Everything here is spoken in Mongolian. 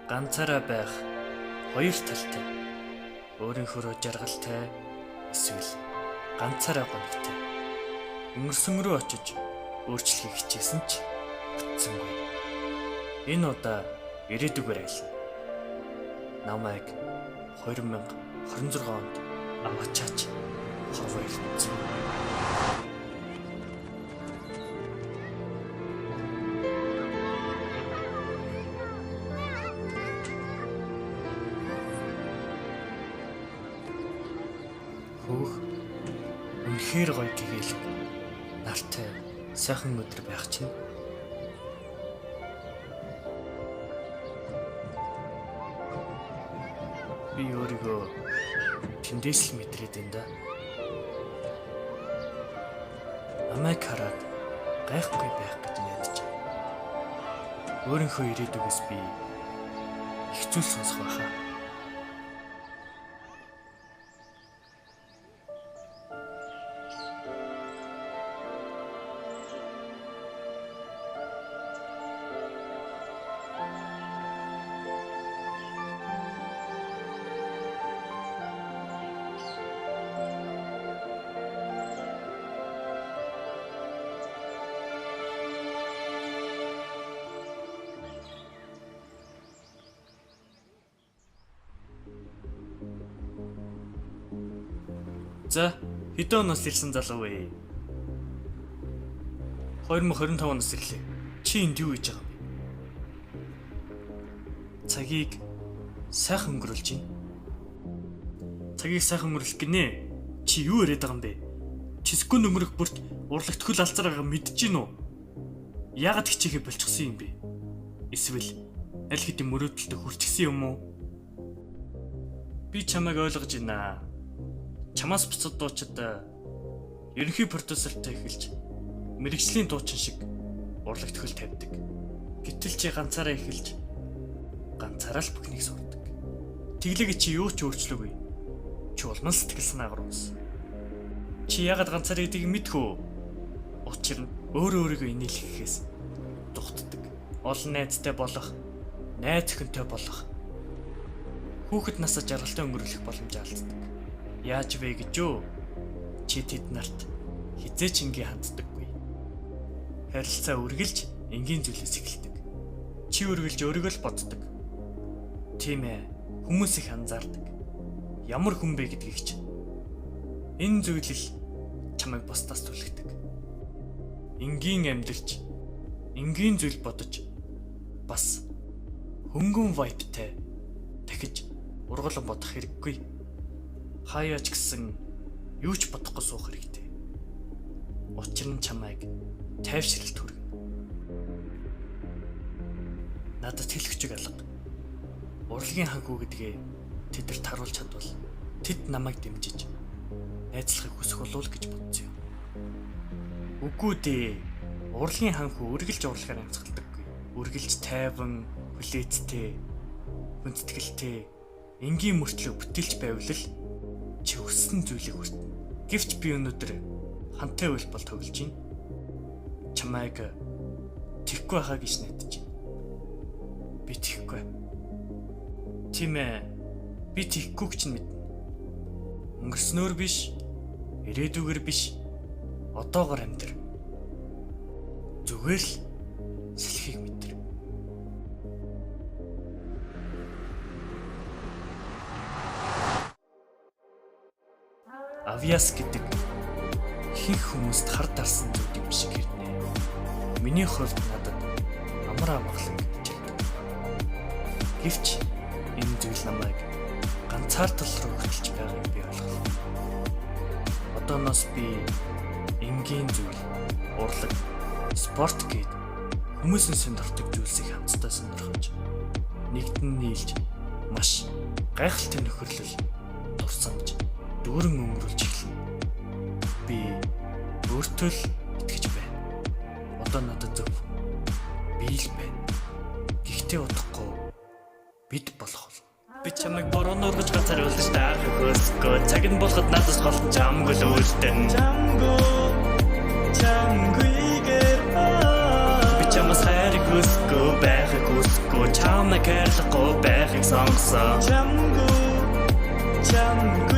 ганцаараа байх хоёр талтай. Өөрийнхөө жаргалтай эсвэл ганцаараа гонхтой. Өнгөрсөн рүү очиж өөрчлөхийг хичээсэн ч бүтсэнгүй. Энэ удаа ирээдүгээр айлна. Намайг 2026 онд аваачаач ховор ирсэн. Хөөх үнэхээр гоё гэгээл нартай сайхан өдөр байх чинь. Би өөрийгөө тэндээс л мэдрээд энэ да. Намайг хараад гайхгүй байх гэж найдаж. Өөрийнхөө ирээдүгээс би их зүйл сонсох байхаа. За, хэдэн оноос ирсэн залуу вэ? 2025 оноос ирлээ. Чи энд юу хийж байгаа юм бэ? Цагийг сайхан өнгөрүүлж байна. Цагийг сайхан өнгөрүүлэх гинэ. Чи юу яриад байгаа юм бэ? Чи секунд өнгөрөх бүрт урлагт хөл алцаар байгаа мэдэж гин үү? Яагаад хичээхэ болчихсон юм бэ? Эсвэл аль хэдийн мөрөөдөлтөд хүрчихсэн юм уу? Би чамайг ойлгож байна. Чамаас буцаад дуучид ерөнхий продюсертэй эхэлж мэрэгжлийн дуучин шиг урлагт хөл тавьдаг. Гэтэл чи ганцаараа эхэлж ганцаараа л бүхнийг сурдаг. Тэглэгээ чи юу ч өөрчлөөгүй. Чи улман сэтгэл санаагаар унс. Чи яагаад ганцаараа гэдгийг мэдхүү? Учир нь өөрийгөө инээлгэхээс дутдаг. Олон найзтай болох, найз охинтой болох. Хүүхэд насаа жаргалтай өнгөрүүлэх боломж алддаг. Яаж вэ гэж юу? Чи тэд нарт хизээч ингийн ханддаггүй. Харилцаа үргэлж энгийн зүйлээс эхэлдэг. Чи үргэлж өөрийгөө л боддог. Тийм ээ, хүмүүс их анзаардаг. Ямар хүн бэ гэдгийг ч. Энэ зүйл л чамайг бусдаас түлхдэг. Энгийн амьдэрч, энгийн зүйл бодож бас хөнгөн вайптай дахиж ургалан бодох хэрэггүй. Хаяач гэсэн юу ч бодохгүй суух хэрэгтэй. Учир нь чамайг тайвшралт хүргэнэ. Надад хэлэхчиг алга. Урлагийн ханхүү гэдгээ тэдэрт харуулж чадвал тэд намайг дэмжиж найзлахыг хүсэх болов гэж бодсон юм. Үгүй дээ. Урлагийн ханхүү үргэлж урлагаар амьсгалдаггүй. Үргэлж тайван, хүлээцтэй, хүндэтгэлтэй, энгийн мөртлөө бүтээлч байвал чи хүссэн зүйлийг хүртэнэ. Гэвч би өнөөдөр хантай үйл бол тоглож байна. Чамайг тэхгүй хаа гэж найдаж байна. Би тэхгүй. Тийм ээ. Би тэхгүй гэж мэднэ. Өнгөрснөөр биш, ирээдүгээр биш, одоогоор амьдр. Зүгээр л салхийг мэдэр. Авьяас гэдэг ихэнх хүмүүст хар дарсан зүйл юм шиг хэрнээ. Миний хувьд надад амар амгалан гэж хэлдэг. Гэвч энэ зүйл намайг ганцаардал руу хөтлөж байгааг би ойлголоо. Одооноос би энгийн зүйл, урлаг, спорт гээд хүмүүсийн сонирхдаг зүйлсийг хамтдаа сонирхож нэгдэн нийлж маш гайхалтай нөхөрлөл дурсамж дүүрэн өнгөрүүлж эхэлнэ. Би өөртөө л итгэж байна. Одоо надад зөв. Би л байна. Гэхдээ удахгүй бид болох бол. Би чамайг бороо нургаж ганцаар үлдэж таах хөөсгөө. Цаг нь болоход надаас голон чамгүй л үлдэн. Чамгүйгээр би чамаас хайрыг хүсэхгүй байхыг хүсэхгүй. Чамайг хайрлахгүй байхыг сонгосон. Чамгүй